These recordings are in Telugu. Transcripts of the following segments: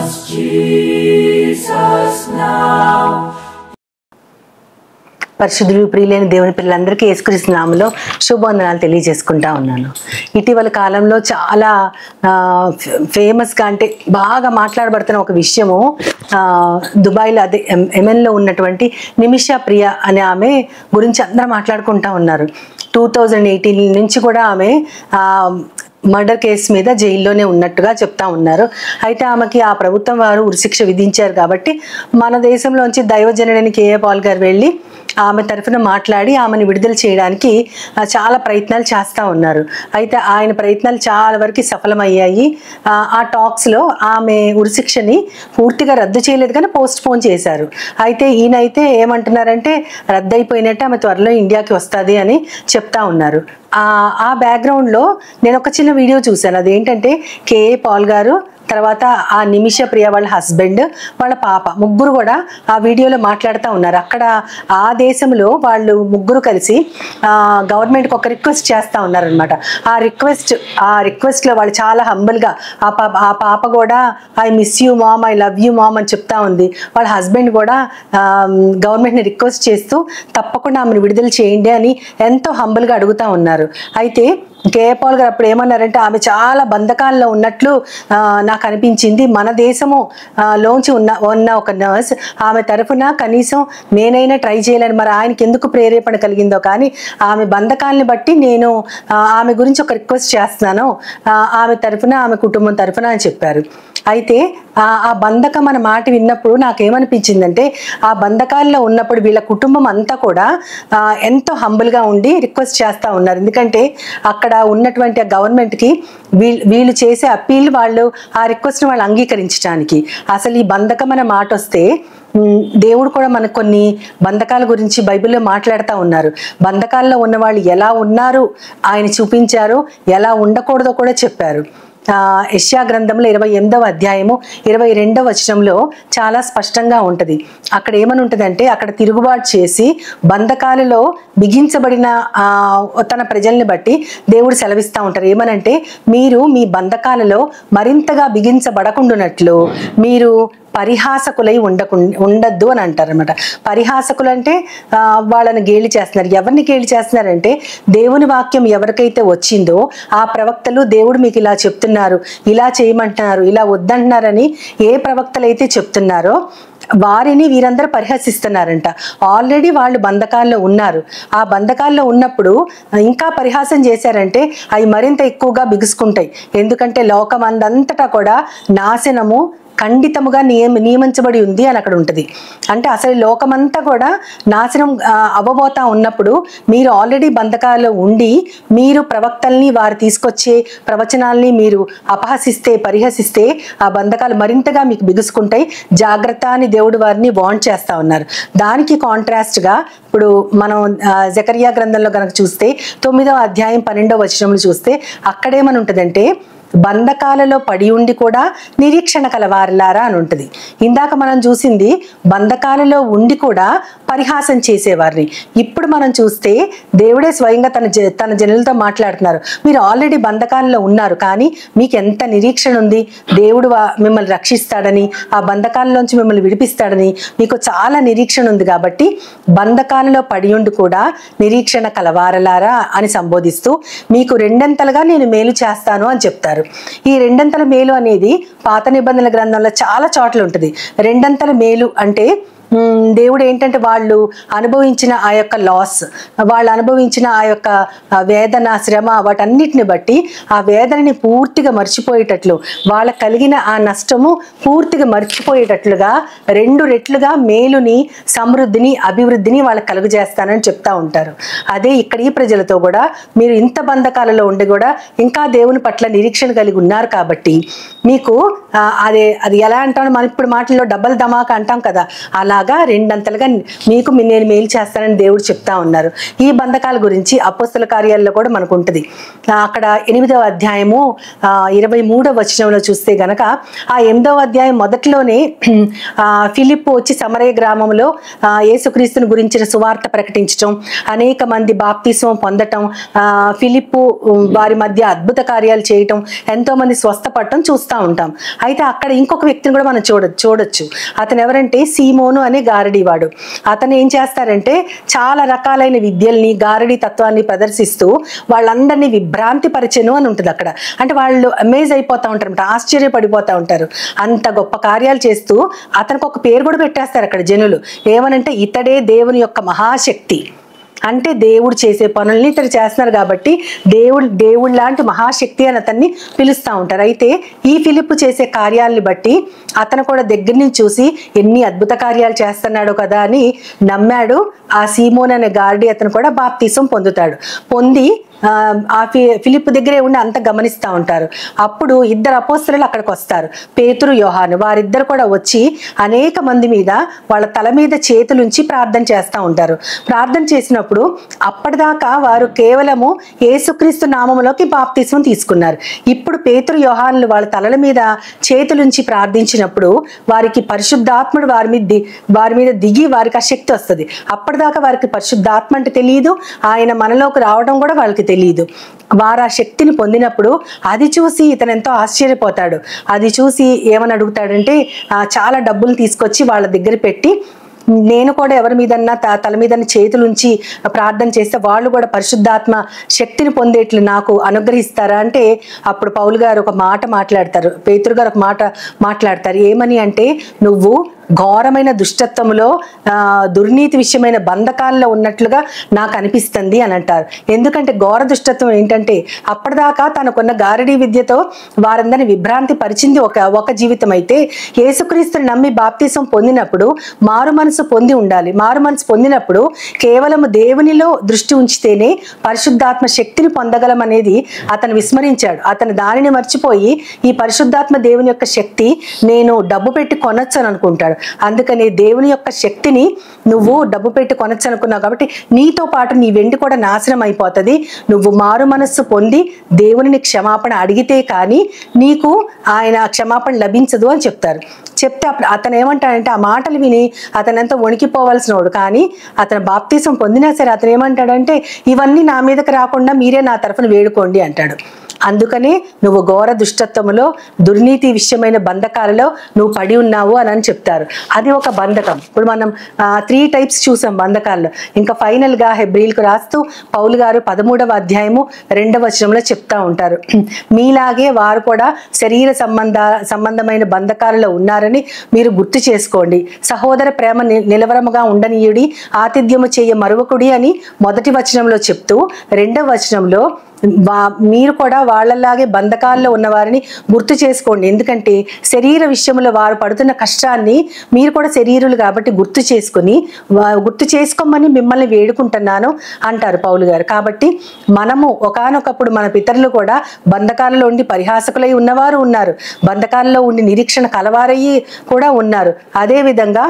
Jesus now. పరిశుద్ధులు ప్రియులైన దేవుని పిల్లలందరికీ యేసుక్రీస్తు నామములో శుభవందనాలు తెలియజేసుకుంటా ఉన్నాను. ఇటీవల కాలంలో చాలా ఫేమస్గా అంటే బాగా మాట్లాడబడుతున్న ఒక విషయము దుబాయ్లో అదే యెమెన్లో ఉన్నటువంటి నిమిషా ప్రియ అనే ఆమె గురించి అందరూ మాట్లాడుకుంటా ఉన్నారు. 2018 నుంచి కూడా ఆమె మర్డర్ కేసు మీద జైల్లోనే ఉన్నట్టుగా చెప్తా ఉన్నారు. అయితే ఆమెకి ఆ ప్రభుత్వం వారు ఉరిశిక్ష విధించారు కాబట్టి మన దేశంలోంచి దైవజనుడైన కేఏ పాల్ గారు వెళ్ళి ఆమె తరఫున మాట్లాడి ఆమెను విడుదల చేయడానికి చాలా ప్రయత్నాలు చేస్తూ ఉన్నారు. అయితే ఆయన ప్రయత్నాలు చాలా వరకు సఫలమయ్యాయి. ఆ టాక్స్లో ఆమె ఉరిశిక్షని పూర్తిగా రద్దు చేయలేదు కానీ పోస్ట్ పోన్ చేశారు. అయితే ఈయనైతే ఏమంటున్నారంటే రద్దయిపోయినట్టు ఆమె త్వరలో ఇండియాకి వస్తుంది అని చెప్తా ఉన్నారు. ఆ బ్యాక్గ్రౌండ్లో నేను ఒక చిన్న వీడియో చూశాను. అదేంటంటే కేఏ పాల్ గారు, తర్వాత ఆ నిమిష ప్రియ వాళ్ళ హస్బెండ్, వాళ్ళ పాప ముగ్గురు కూడా ఆ వీడియోలో మాట్లాడుతూ ఉన్నారు. అక్కడ ఆ దేశంలో వాళ్ళు ముగ్గురు కలిసి గవర్నమెంట్కి ఒక రిక్వెస్ట్ చేస్తూ ఉన్నారనమాట. ఆ రిక్వెస్ట్లో వాళ్ళు చాలా హంబుల్గా ఆ పాప కూడా I miss you mom, I love you mom అని చెప్తా ఉంది. వాళ్ళ హస్బెండ్ కూడా గవర్నమెంట్ని రిక్వెస్ట్ చేస్తూ తప్పకుండా ఆమెను విడుదల చేయండి అని ఎంతో హంబుల్గా అడుగుతూ ఉన్నారు. అయితే కేఏ పాల్ గారు అప్పుడు ఏమన్నారంటే ఆమె చాలా బంధకాల్లో ఉన్నట్లు నాకు అనిపించింది. మన దేశము లోంచి ఉన్న ఒక నర్స్ ఆమె తరఫున కనీసం నేనైనా ట్రై చేయాలని, మరి ఆయనకి ఎందుకు ప్రేరేపణ కలిగిందో కానీ ఆమె బంధకాలని బట్టి నేను ఆమె గురించి ఒక రిక్వెస్ట్ చేస్తున్నాను ఆమె తరఫున, ఆమె కుటుంబం తరఫున అని చెప్పారు. అయితే ఆ బంధకం అన్న మాట విన్నప్పుడు నాకేమనిపించిందంటే ఆ బంధకాల్లో ఉన్నప్పుడు వీళ్ళ కుటుంబం అంతా కూడా ఎంతో హంబుల్గా ఉండి రిక్వెస్ట్ చేస్తూ ఉన్నారు. ఎందుకంటే అక్కడ ఉన్నటువంటి ఆ గవర్నమెంట్కి వీళ్ళు చేసే అప్పీల్ వాళ్ళు ఆ రిక్వెస్ట్ని వాళ్ళు అంగీకరించడానికి. అసలు ఈ బంధకం అనే మాట వస్తే దేవుడు కూడా మనకు కొన్ని బంధకాల గురించి బైబిల్లో మాట్లాడుతూ ఉన్నారు. బంధకాల్లో ఉన్న వాళ్ళు ఎలా ఉన్నారు ఆయన చూపించారు, ఎలా ఉండకూడదో కూడా చెప్పారు. యెషయా గ్రంథంలో 28వ అధ్యాయము 22వ వచనంలో చాలా స్పష్టంగా ఉంటుంది. అక్కడ ఏమని ఉంటుందంటే అక్కడ తిరుగుబాటు చేసి బంధకాలలో బిగించబడిన తన ప్రజల్ని బట్టి దేవుడు సెలవిస్తూ ఉంటారు. ఏమనంటే మీరు మీ బంధకాలలో మరింతగా బిగించబడకుండానట్లు మీరు పరిహాసకులై ఉండద్దు అని అంటారు అనమాట. పరిహాసకులు అంటే వాళ్ళని గేలి చేస్తున్నారు. ఎవరిని గేలి చేస్తున్నారంటే దేవుని వాక్యం ఎవరికైతే వచ్చిందో ఆ ప్రవక్తలు దేవుడు మీకు ఇలా చెప్తున్నారు, ఇలా చేయమంటున్నారు, ఇలా వద్దంటున్నారని ఏ ప్రవక్తలు అయితే చెప్తున్నారో వారిని వీరందరూ పరిహసిస్తున్నారంట. ఆల్రెడీ వాళ్ళు బంధకాల్లో ఉన్నారు. ఆ బంధకాల్లో ఉన్నప్పుడు ఇంకా పరిహాసం చేశారంటే అవి మరింత ఎక్కువగా బిగుసుకుంటాయి. ఎందుకంటే లోకమందంతటా కూడా నాశనము ఖండితముగా నియమించబడి ఉంది అని అక్కడ ఉంటుంది. అంటే అసలు లోకమంతా కూడా నాశనం అవ్వబోతా ఉన్నప్పుడు మీరు ఆల్రెడీ బంధకాల్లో ఉండి మీరు ప్రవక్తల్ని, వారు తీసుకొచ్చే ప్రవచనాల్ని మీరు అపహసిస్తే, పరిహసిస్తే ఆ బంధకాలు మరింతగా మీకు బిగుసుకుంటాయి. జాగ్రత్త అని దేవుడు వారిని వార్న్ చేస్తూ ఉన్నారు. దానికి కాంట్రాస్ట్గా ఇప్పుడు మనం జకర్యా గ్రంథంలో కనుక చూస్తే 9వ అధ్యాయం 12వ వచనంలో చూస్తే అక్కడేమని ఉంటుందంటే బంధకాలలో పడి ఉండి కూడా నిరీక్షణ కలవారులారా అని ఉంటుంది. ఇందాక మనం చూసింది బంధకాలలో ఉండి కూడా పరిహాసం చేసేవారిని. ఇప్పుడు మనం చూస్తే దేవుడే స్వయంగా తన జనులతో మాట్లాడుతున్నారు. మీరు ఆల్రెడీ బంధకాలలో ఉన్నారు కానీ మీకు ఎంత నిరీక్షణ ఉంది, దేవుడు మిమ్మల్ని రక్షిస్తాడని, ఆ బంధకాలలోంచి మిమ్మల్ని విడిపిస్తాడని మీకు చాలా నిరీక్షణ ఉంది. కాబట్టి బంధకాలలో పడి ఉండి కూడా నిరీక్షణ కలవారలారా అని సంబోధిస్తూ మీకు రెండంతలుగా నేను మేలు చేస్తాను అని చెప్తారు. ఈ రెండంతల మేలు అనేది పాత నిబంధనల గ్రంథంలో చాలా చోట్ల ఉంటుంది. రెండంతల మేలు అంటే దేవుడు ఏంటంటే వాళ్ళు అనుభవించిన ఆ యొక్క లాస్, వాళ్ళు అనుభవించిన ఆ యొక్క వేదన, శ్రమ, వాటన్నిటిని బట్టి ఆ వేదనని పూర్తిగా మర్చిపోయేటట్లు, వాళ్ళకు కలిగిన ఆ నష్టము పూర్తిగా మర్చిపోయేటట్లుగా 2 రెట్లుగా మేలుని, సమృద్ధిని, అభివృద్ధిని వాళ్ళకి కలుగజేస్తానని చెప్తా ఉంటారు. అదే ఇక్కడ ఈ ప్రజలతో కూడా మీరు ఇంత బంధకాలలో ఉండి కూడా ఇంకా దేవుని పట్ల నిరీక్షణ కలిగి ఉన్నారు కాబట్టి మీకు అది ఎలా అంటాం, మనం ఇప్పుడు మాటల్లో డబల్ ధమాకా అంటాం కదా, అలాగా కాగా రెండంతలుగా మీకు నేను మేలు చేస్తానని దేవుడు చెప్తా ఉన్నారు. ఈ బంధకాల గురించి అపోస్తల కార్యాల్లో కూడా మనకు ఉంటుంది. అక్కడ 8వ అధ్యాయము 23వ వచనంలో చూస్తే గనక, ఆ 8వ అధ్యాయం మొదట్లోనే ఫిలిప్పు వచ్చి సమరయ గ్రామంలో యేసుక్రీస్తుని గురించిన సువార్త ప్రకటించటం, అనేక మంది బాప్తిస్మం పొందటం, ఫిలిప్పు వారి మధ్య అద్భుత కార్యాలు చేయటం, ఎంతో మంది స్వస్థపడటం చూస్తూ ఉంటాం. అయితే అక్కడ ఇంకొక వ్యక్తిని కూడా మనం చూడొచ్చు. అతను ఎవరంటే సీమోను అనే గారడీవాడు. అతను ఏం చేస్తారంటే చాలా రకాలైన విద్యల్ని, గారడీ తత్వాన్ని ప్రదర్శిస్తూ వాళ్ళందరినీ విభ్రాంతి పరిచెను అని ఉంటుంది అక్కడ. అంటే వాళ్ళు అమేజ్ అయిపోతూ ఉంటారు, ఆశ్చర్యపడిపోతూ ఉంటారు. అంత గొప్ప కార్యాలు చేస్తూ అతనికి ఒక పేరు కూడా పెట్టేస్తారు అక్కడ జనులు. ఏమనంటే ఇతడే దేవుని యొక్క మహాశక్తి. అంటే దేవుడు చేసే పనుల్ని ఇతడు చేస్తున్నారు కాబట్టి దేవుడు లాంటి మహాశక్తి అని అతన్ని పిలుస్తూ ఉంటారు. అయితే ఈ ఫిలిప్పు చేసే కార్యాలని బట్టి అతను కూడా దగ్గర నుంచి చూసి ఎన్ని అద్భుత కార్యాలు చేస్తున్నాడు కదా అని నమ్మాడు. ఆ సీమోన్ అనే గారడీ అతను కూడా బాప్తిసం పొంది ఆ ఫిలిప్పు దగ్గరే ఉండి అంత గమనిస్తూ ఉంటారు. అప్పుడు ఇద్దరు అపోస్తలులు అక్కడికి వస్తారు, పేతురు, యోహాను. వారిద్దరు కూడా వచ్చి అనేక మంది మీద వాళ్ళ తల మీద చేతులుంచి ప్రార్థన చేస్తూ ఉంటారు. ప్రార్థన చేసినప్పుడు అప్పటిదాకా వారు కేవలము యేసుక్రీస్తు నామములోకి బాప్తిస్మం తీసుకున్నారు. ఇప్పుడు పేతురు, యోహానులు వాళ్ళ తలల మీద చేతులుంచి ప్రార్థించినప్పుడు వారికి పరిశుద్ధాత్ముడు వారి మీద దిగి వారికి ఆ శక్తి వస్తుంది. అప్పటిదాకా వారికి పరిశుద్ధాత్మ అంటే తెలియదు, ఆయన మనలోకి రావడం కూడా వాళ్ళకి తెలియదు. వారు ఆ శక్తిని పొందినప్పుడు అది చూసి ఇతను ఎంతో ఆశ్చర్యపోతాడు. అది చూసి ఏమని అడుగుతాడంటే చాలా డబ్బులు తీసుకొచ్చి వాళ్ళ దగ్గర పెట్టి, నేను కూడా ఎవరి మీదన్నా తల మీద చేతులుంచి ప్రార్థన చేస్తే వాళ్ళు కూడా పరిశుద్ధాత్మ శక్తిని పొందేట్లు నాకు అనుగ్రహిస్తారా అంటే, అప్పుడు పౌలు గారు ఒక మాట మాట్లాడతారు, పేతురు గారు ఒక మాట మాట్లాడతారు. ఏమని అంటే, నువ్వు ఘోరమైన దుష్టత్వములో దుర్నీతి విషయమైన బంధకాల్లో ఉన్నట్లుగా నాకు అనిపిస్తుంది అని అంటారు. ఎందుకంటే ఘోర దుష్టత్వం ఏంటంటే అప్పటిదాకా తనకున్న గారడీ విద్యతో వారందరినీ విభ్రాంతి పరిచింది ఒక జీవితం. అయితే యేసుక్రీస్తుని నమ్మి బాప్తిసం పొందినప్పుడు మారు మనసు పొంది ఉండాలి. మారు మనసు పొందినప్పుడు కేవలం దేవునిలో దృష్టి ఉంచితేనే పరిశుద్ధాత్మ శక్తిని పొందగలం అనేది అతను విస్మరించాడు. అతను దానిని మర్చిపోయి ఈ పరిశుద్ధాత్మ దేవుని యొక్క శక్తి నేను డబ్బు పెట్టి కొనొచ్చు అని అనుకుంటాడు. అందుకని దేవుని యొక్క శక్తిని నువ్వు డబ్బు పెట్టి కొనొచ్చు అనుకున్నావు కాబట్టి నీతో పాటు నీ వెండి కూడా నాశనం అయిపోతుంది. నువ్వు మారు మనస్సు పొంది దేవుని క్షమాపణ అడిగితే కానీ నీకు ఆయన క్షమాపణ లభించదు అని చెప్తారు. చెప్తే అప్పుడు అతను ఏమంటాడంటే, ఆ మాటలు విని అతను ఎంతో వణికిపోవాల్సిన వాడు. కానీ అతను బాప్తిసం పొందినా సరే అతను ఏమంటాడంటే, ఇవన్నీ నా మీదకి రాకుండా మీరే నా తరఫున వేడుకోండి అంటాడు. అందుకనే నువ్వు ఘోర దుష్టత్వములో దుర్నీతి విషయమైన బంధకాలలో నువ్వు పడి ఉన్నావు అని చెప్తారు. అది ఒక బంధకం. ఇప్పుడు మనం 3 టైప్స్ చూసాం బంధకాల్లో. ఇంకా ఫైనల్గా హెబ్రీలకు రాస్తూ పౌలు గారు 13వ అధ్యాయము 2వ వచనంలో చెప్తా ఉంటారు, మీలాగే వారు కూడా శరీర సంబంధమైన బంధకాలలో ఉన్నారని మీరు గుర్తు చేసుకోండి. సహోదర ప్రేమ నిలవరముగా ఉండనీయుడి, ఆతిథ్యము చేయ మరువకుడి అని 1వ వచనంలో చెప్తూ 2వ వచనంలో మీరు కూడా వాళ్ళలాగే బంధకాల్లో ఉన్నవారిని గుర్తు చేసుకోండి. ఎందుకంటే శరీర విషయంలో వారు పడుతున్న కష్టాన్ని మీరు కూడా శరీరులు కాబట్టి గుర్తు చేసుకోమని మిమ్మల్ని వేడుకుంటున్నాను అంటారు పౌలు గారు. కాబట్టి మనము ఒకానొకప్పుడు మన పితరులు కూడా బంధకాలలో ఉండి పరిహాసకులై ఉన్నవారు ఉన్నారు, బంధకాలలో ఉండి నిరీక్షణ కలవారయ్యి కూడా ఉన్నారు. అదేవిధంగా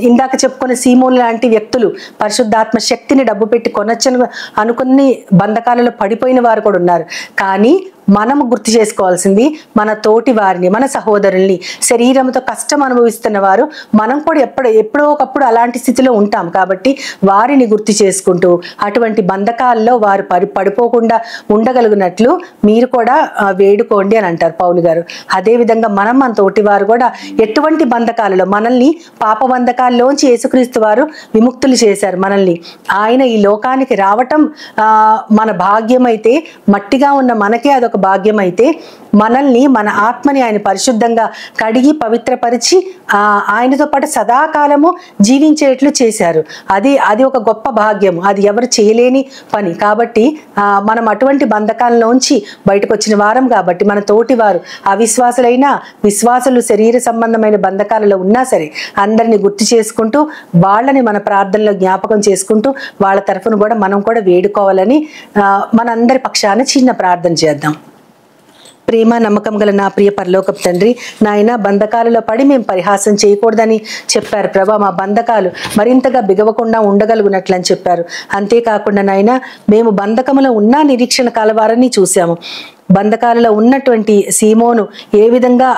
ఇందాక చెప్పుకున్న సీమోన్ లాంటి వ్యక్తులు పరిశుద్ధాత్మ శక్తిని డబ్బు పెట్టి కొనొచ్చని అనుకుని బంధకాలలో పడిపోయిన వారు కూడా ఉన్నారు. కానీ మనము గుర్తు చేసుకోవాల్సింది మన తోటి వారిని, మన సహోదరుల్ని, శరీరంతో కష్టం అనుభవిస్తున్న వారు మనం కూడా ఎప్పుడో ఒకప్పుడు అలాంటి స్థితిలో ఉంటాం. కాబట్టి వారిని గుర్తు చేసుకుంటూ అటువంటి బంధకాల్లో వారు పడిపోకుండా ఉండగలిగినట్లు మీరు కూడా వేడుకోండి అని అంటారు పౌలు గారు. అదేవిధంగా మన తోటి వారు కూడా ఎటువంటి బంధకాలలో, మనల్ని పాప బంధకాల్లోంచి యేసుక్రీస్తు వారు విముక్తులు చేశారు మనల్ని. ఆయన ఈ లోకానికి రావటం మన భాగ్యం అయితే, మట్టిగా ఉన్న మనకే అదొక భాగ్యం అయితే, మనల్ని, మన ఆత్మని ఆయన పరిశుద్ధంగా కడిగి పవిత్రపరిచి ఆయనతో పాటు సదాకాలము జీవించేట్లు చేశారు. అది ఒక గొప్ప భాగ్యం, అది ఎవరు చేయలేని పని. కాబట్టి మనం అటువంటి బంధకాలలోంచి బయటకు వచ్చిన వారం కాబట్టి మన తోటి వారు అవిశ్వాసులైనా విశ్వాసులు శరీర సంబంధమైన బంధకాలలో ఉన్నా సరే అందరినీ గుర్తు చేసుకుంటూ వాళ్ళని మన ప్రార్థనలో జ్ఞాపకం చేసుకుంటూ వాళ్ళ తరఫున కూడా మనం కూడా వేడుకోవాలని మనందరి పక్షాన చిన్న ప్రార్థన చేద్దాం. ప్రేమ నమ్మకం గల నా ప్రియ పరలోకపు తండ్రి, నాయన బంధకాలలో పడి మేము పరిహాసం చేయకూడదని చెప్పారు ప్రభా. మా బంధకాలు మరింతగా బిగవకుండా ఉండగలుగునట్లని చెప్పారు. అంతేకాకుండా నాయన మేము బంధకములో ఉన్న నిరీక్షణ కలవారని చూసాము. బంధకాలలో ఉన్నటువంటి సీమోను ఏ విధంగా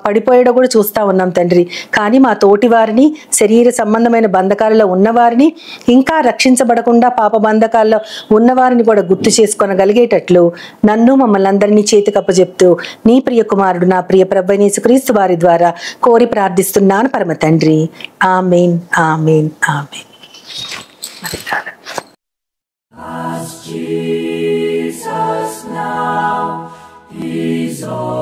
పడిపోయాడో కూడా చూస్తా ఉన్నాం తండ్రి. కానీ మా తోటి వారిని, శరీర సంబంధమైన బంధకాలలో ఉన్నవారిని, ఇంకా రక్షించబడకుండా పాప బంధకాల్లో ఉన్నవారిని కూడా గుర్తు చేసుకొనగలిగేటట్లు నన్ను మమ్మల్ని అందరినీ చేతికప్పచెప్తూ నీ ప్రియ కుమారుడు నా ప్రియ ప్రభువైన యేసుక్రీస్తు వారి ద్వారా కోరి ప్రార్థిస్తున్నాను పరమ తండ్రి. ఆమేన్, ఆమేన్, ఆమేన్. Jesus now is all.